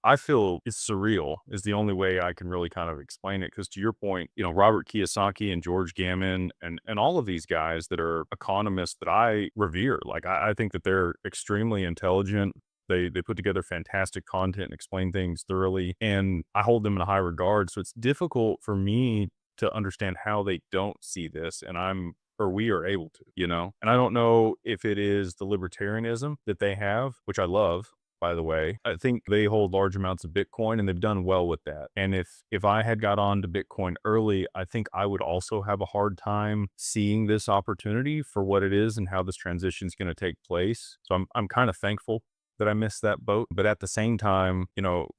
I feel it's surreal is the only way I can really kind of explain it. Because to your point, Robert Kiyosaki and George Gammon and all of these guys that are economists that I revere, like I think that they're extremely intelligent. They put together fantastic content and explain things thoroughly, and I hold them in a high regard. So it's difficult for me to understand how they don't see this, and we are able to, And I don't know if it is the libertarianism that they have, which I love, by the way. I think they hold large amounts of Bitcoin and they've done well with that. And if I had got on to Bitcoin early, I think I would also have a hard time seeing this opportunity for what it is and how this transition is going to take place. So I'm kind of thankful that I missed that boat. But at the same time,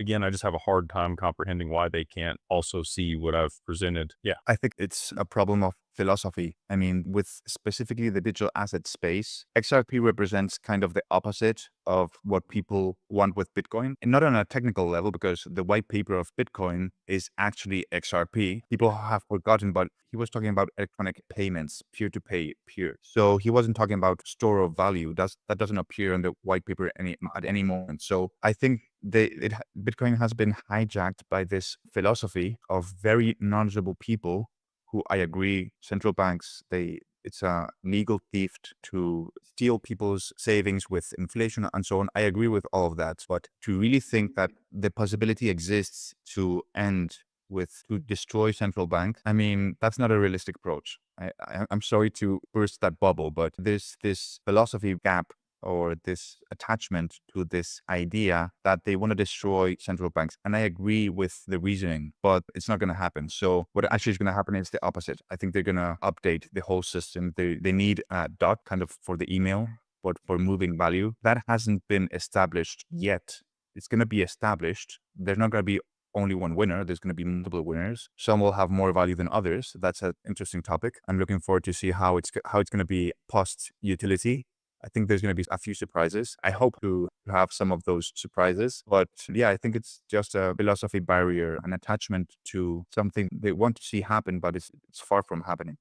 again, I just have a hard time comprehending why they can't also see what I've presented. Yeah. I think it's a problem of philosophy. I mean, with specifically the digital asset space, XRP represents kind of the opposite of what people want with Bitcoin. And not on a technical level, because the white paper of Bitcoin is actually XRP. People have forgotten, but he was talking about electronic payments, peer to pay, peer. So he wasn't talking about store of value. That doesn't appear in the white paper at any moment. So I think Bitcoin has been hijacked by this philosophy of very knowledgeable people who, I agree, central banks, it's a legal theft to steal people's savings with inflation and so on. I agree with all of that. But to really think that the possibility exists to destroy central bank, I mean, that's not a realistic approach. I'm sorry to burst that bubble, but there's this philosophy gap or this attachment to this idea that they want to destroy central banks. And I agree with the reasoning, but it's not going to happen. So what actually is going to happen is the opposite. I think they're going to update the whole system. They need a dot kind of for the email, but for moving value. That hasn't been established yet. It's going to be established. There's not going to be only one winner. There's going to be multiple winners. Some will have more value than others. That's an interesting topic. I'm looking forward to see how it's going to be post utility. I think there's going to be a few surprises. I hope to have some of those surprises. But yeah, I think it's just a philosophy barrier, an attachment to something they want to see happen, but it's far from happening.